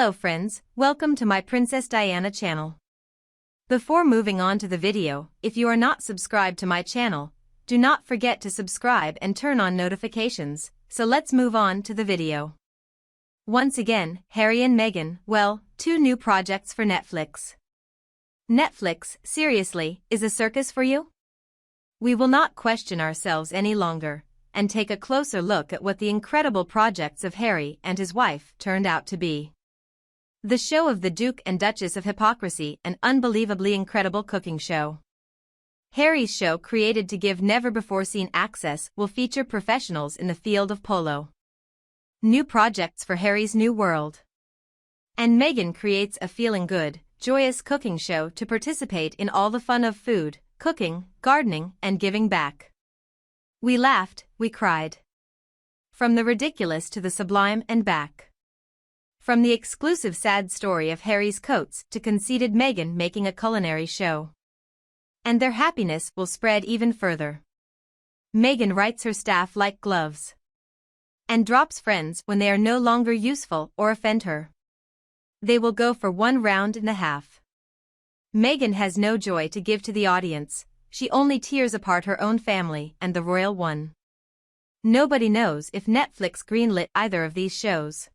Hello friends, welcome to my Princess Diana channel. Before moving on to the video, if you are not subscribed to my channel, do not forget to subscribe and turn on notifications, so let's move on to the video. Once again, Harry and Meghan, well, two new projects for Netflix. Netflix, seriously, is a circus for you? We will not question ourselves any longer, and take a closer look at what the incredible projects of Harry and his wife turned out to be. The show of the Duke and Duchess of Hypocrisy, an unbelievably incredible cooking show. Harry's show, created to give never-before-seen access, will feature professionals in the field of polo. New projects for Harry's new world. And Meghan creates a feeling-good, joyous cooking show to participate in all the fun of food, cooking, gardening, and giving back. We laughed, we cried. From the ridiculous to the sublime and back. From the exclusive sad story of Harry's coats to conceited Meghan making a culinary show. And their happiness will spread even further. Meghan writes her staff like gloves. And drops friends when they are no longer useful or offend her. They will go for 1.5 rounds. Meghan has no joy to give to the audience, she only tears apart her own family and the royal one. Nobody knows if Netflix greenlit either of these shows.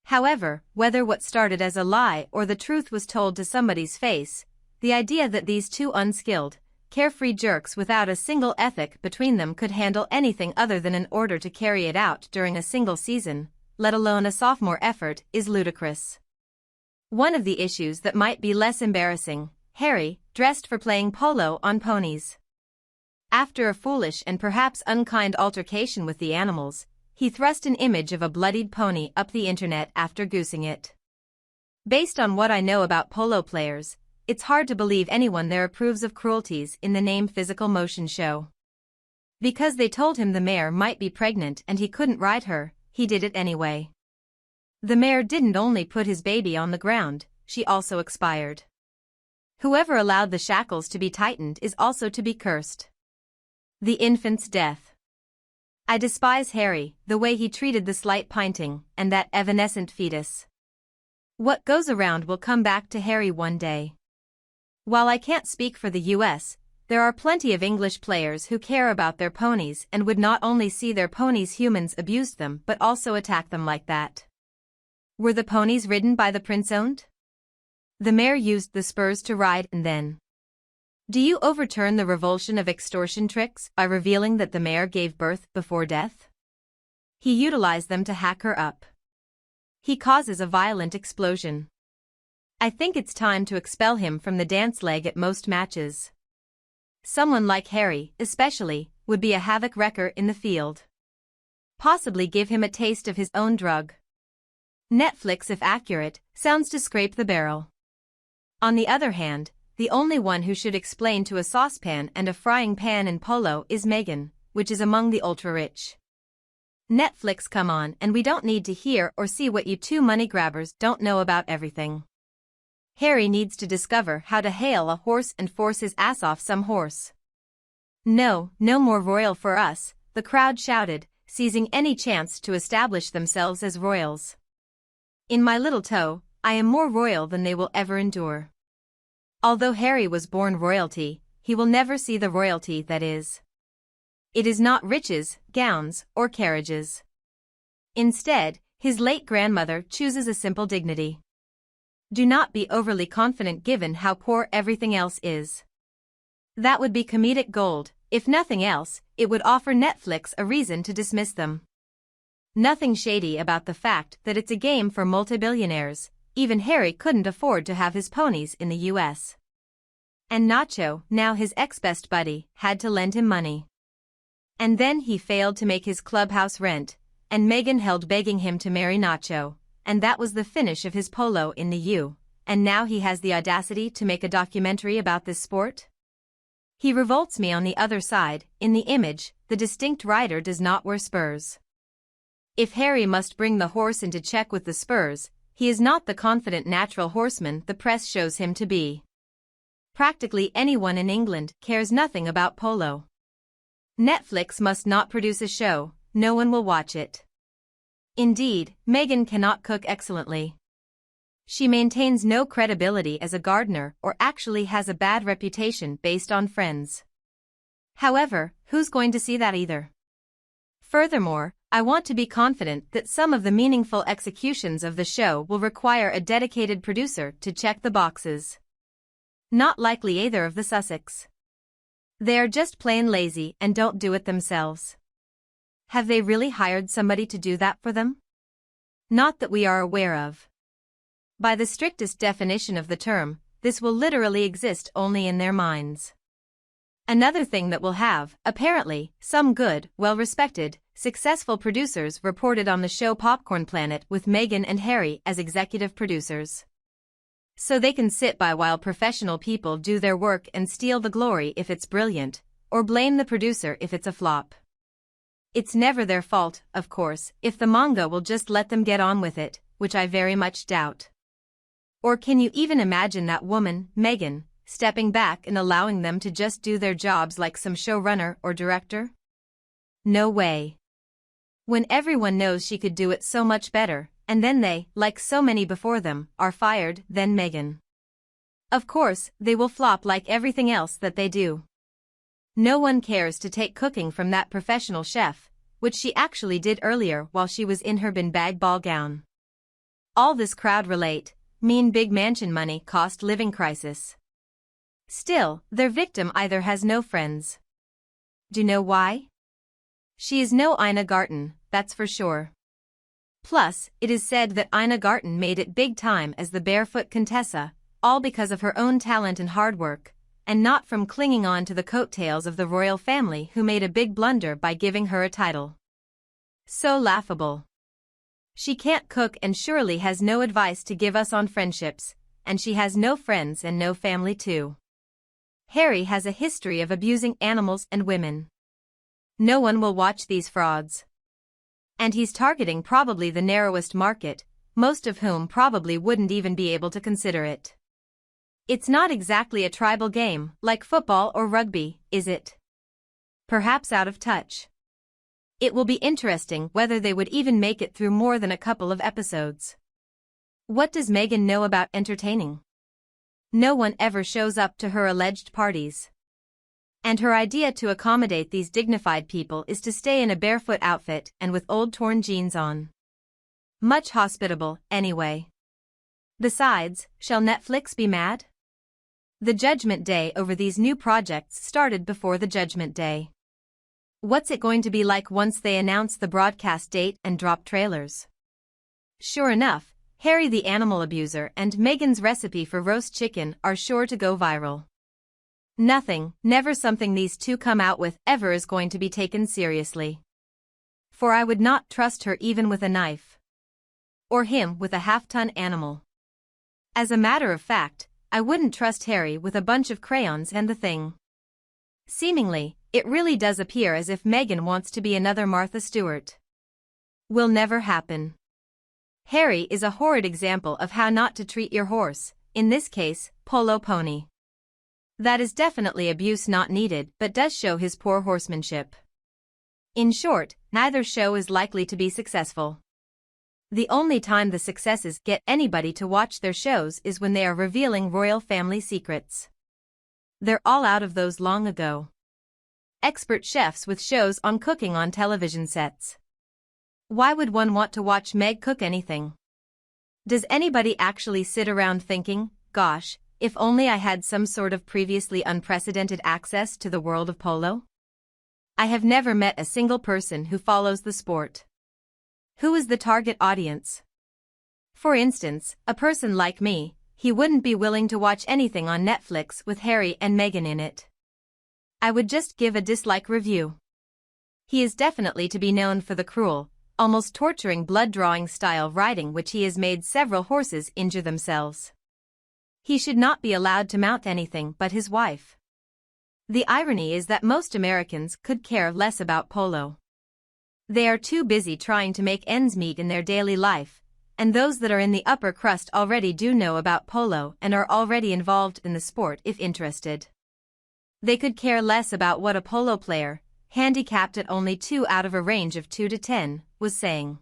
However, whether what started as a lie or the truth was told to somebody's face, the idea that these two unskilled, carefree jerks without a single ethic between them could handle anything other than an order to carry it out during a single season, let alone a sophomore effort, is ludicrous. One of the issues that might be less embarrassing, Harry, dressed for playing polo on ponies. After a foolish and perhaps unkind altercation with the animals, he thrust an image of a bloodied pony up the internet after goosing it. Based on what I know about polo players, it's hard to believe anyone there approves of cruelties in the name physical motion show. Because they told him the mare might be pregnant and he couldn't ride her, he did it anyway. The mare didn't only put his baby on the ground, she also expired. Whoever allowed the shackles to be tightened is also to be cursed. The infant's death. I despise Harry, the way he treated the slight pinting, and that evanescent fetus. What goes around will come back to Harry one day. While I can't speak for the US, there are plenty of English players who care about their ponies and would not only see their ponies' humans abused them but also attack them like that. Were the ponies ridden by the prince-owned? The mare used the spurs to ride and then. Do you overturn the revulsion of extortion tricks by revealing that the mare gave birth before death? He utilized them to hack her up. He causes a violent explosion. I think it's time to expel him from the dance leg at most matches. Someone like Harry, especially, would be a havoc wrecker in the field. Possibly give him a taste of his own drug. Netflix, if accurate, sounds to scrape the barrel. On the other hand, the only one who should explain to a saucepan and a frying pan in polo is Meghan, which is among the ultra-rich. Netflix, come on, and we don't need to hear or see what you two money grabbers don't know about everything. Harry needs to discover how to hail a horse and force his ass off some horse. No, no more royal for us, the crowd shouted, seizing any chance to establish themselves as royals. In my little toe, I am more royal than they will ever endure. Although Harry was born royalty, he will never see the royalty that is. It is not riches, gowns, or carriages. Instead, his late grandmother chooses a simple dignity. Do not be overly confident given how poor everything else is. That would be comedic gold. If nothing else, it would offer Netflix a reason to dismiss them. Nothing shady about the fact that it's a game for multi-billionaires. Even Harry couldn't afford to have his ponies in the US. And Nacho, now his ex-best buddy, had to lend him money. And then he failed to make his clubhouse rent, and Meghan held begging him to marry Nacho, and that was the finish of his polo in the U, and now he has the audacity to make a documentary about this sport? He revolts me on the other side. In the image, the distinct rider does not wear spurs. If Harry must bring the horse into check with the spurs, he is not the confident natural horseman the press shows him to be. Practically anyone in England cares nothing about polo. Netflix must not produce a show, no one will watch it. Indeed, Meghan cannot cook excellently. She maintains no credibility as a gardener or actually has a bad reputation based on friends. However, who's going to see that either? Furthermore, I want to be confident that some of the meaningful executions of the show will require a dedicated producer to check the boxes. Not likely either of the Sussex. They are just plain lazy and don't do it themselves. Have they really hired somebody to do that for them? Not that we are aware of. By the strictest definition of the term, this will literally exist only in their minds. Another thing that will have, apparently, some good, well-respected, successful producers reported on the show Popcorn Planet with Meghan and Harry as executive producers. So they can sit by while professional people do their work and steal the glory if it's brilliant, or blame the producer if it's a flop. It's never their fault, of course, if the manga will just let them get on with it, which I very much doubt. Or can you even imagine that woman, Meghan, stepping back and allowing them to just do their jobs like some showrunner or director? No way. When everyone knows she could do it so much better, and then they, like so many before them, are fired, then Meghan. Of course, they will flop like everything else that they do. No one cares to take cooking from that professional chef, which she actually did earlier while she was in her beanbag ball gown. All this crowd relate, mean big mansion money cost living crisis. Still, their victim either has no friends. Do you know why? She is no Ina Garten, that's for sure. Plus, it is said that Ina Garten made it big time as the barefoot Contessa, all because of her own talent and hard work, and not from clinging on to the coattails of the royal family who made a big blunder by giving her a title. So laughable. She can't cook and surely has no advice to give us on friendships, and she has no friends and no family too. Harry has a history of abusing animals and women. No one will watch these frauds. And he's targeting probably the narrowest market, most of whom probably wouldn't even be able to consider it. It's not exactly a tribal game, like football or rugby, is it? Perhaps out of touch. It will be interesting whether they would even make it through more than a couple of episodes. What does Meghan know about entertaining? No one ever shows up to her alleged parties. And her idea to accommodate these dignified people is to stay in a barefoot outfit and with old torn jeans on. Much hospitable, anyway. Besides, shall Netflix be mad? The Judgment Day over these new projects started before the Judgment Day. What's it going to be like once they announce the broadcast date and drop trailers? Sure enough, Harry the animal abuser and Meghan's recipe for roast chicken are sure to go viral. Nothing, never something these two come out with ever is going to be taken seriously. For I would not trust her even with a knife. Or him with a half-ton animal. As a matter of fact, I wouldn't trust Harry with a bunch of crayons and the thing. Seemingly, it really does appear as if Meghan wants to be another Martha Stewart. Will never happen. Harry is a horrid example of how not to treat your horse, in this case, polo pony. That is definitely abuse not needed but does show his poor horsemanship. In short, neither show is likely to be successful. The only time the successes get anybody to watch their shows is when they are revealing royal family secrets. They're all out of those long ago. Expert chefs with shows on cooking on television sets. Why would one want to watch Meg cook anything? Does anybody actually sit around thinking, gosh, if only I had some sort of previously unprecedented access to the world of polo? I have never met a single person who follows the sport. Who is the target audience? For instance, a person like me, he wouldn't be willing to watch anything on Netflix with Harry and Meghan in it. I would just give a dislike review. He is definitely to be known for the cruel, almost torturing blood-drawing style riding which he has made several horses injure themselves. He should not be allowed to mount anything but his wife. The irony is that most Americans could care less about polo. They are too busy trying to make ends meet in their daily life, and those that are in the upper crust already do know about polo and are already involved in the sport if interested. They could care less about what a polo player, handicapped at only 2 out of a range of 2 to 10, was saying.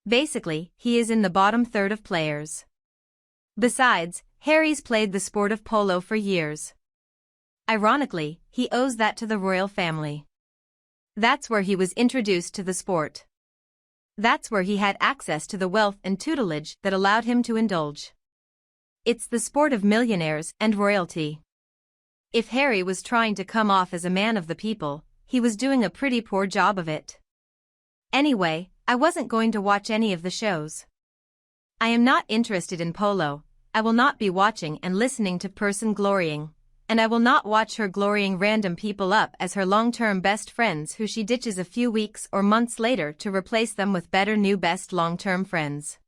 Basically, he is in the bottom third of players. Besides, Harry's played the sport of polo for years. Ironically, he owes that to the royal family. That's where he was introduced to the sport. That's where he had access to the wealth and tutelage that allowed him to indulge. It's the sport of millionaires and royalty. If Harry was trying to come off as a man of the people, he was doing a pretty poor job of it. Anyway, I wasn't going to watch any of the shows. I am not interested in polo. I will not be watching and listening to person glorying, and I will not watch her glorying random people up as her long-term best friends who she ditches a few weeks or months later to replace them with better new best long-term friends.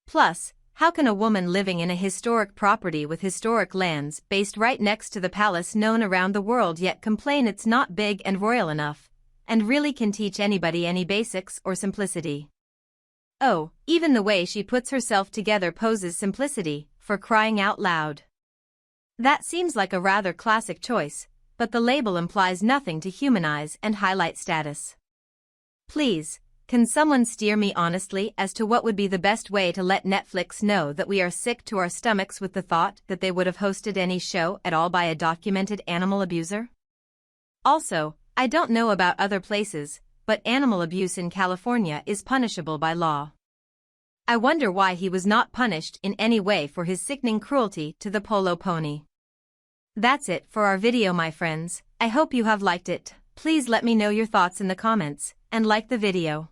Plus, how can a woman living in a historic property with historic lands based right next to the palace known around the world yet complain it's not big and royal enough, and really can teach anybody any basics or simplicity? Oh, even the way she puts herself together poses simplicity, for crying out loud. That seems like a rather classic choice, but the label implies nothing to humanize and highlight status. Please, can someone steer me honestly as to what would be the best way to let Netflix know that we are sick to our stomachs with the thought that they would have hosted any show at all by a documented animal abuser? Also, I don't know about other places, but animal abuse in California is punishable by law. I wonder why he was not punished in any way for his sickening cruelty to the polo pony. That's it for our video, my friends. I hope you have liked it. Please let me know your thoughts in the comments, and like the video.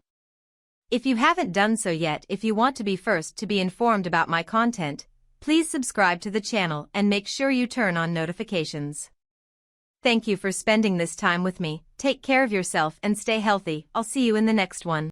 If you haven't done so yet, if you want to be first to be informed about my content, please subscribe to the channel and make sure you turn on notifications. Thank you for spending this time with me. Take care of yourself and stay healthy. I'll see you in the next one.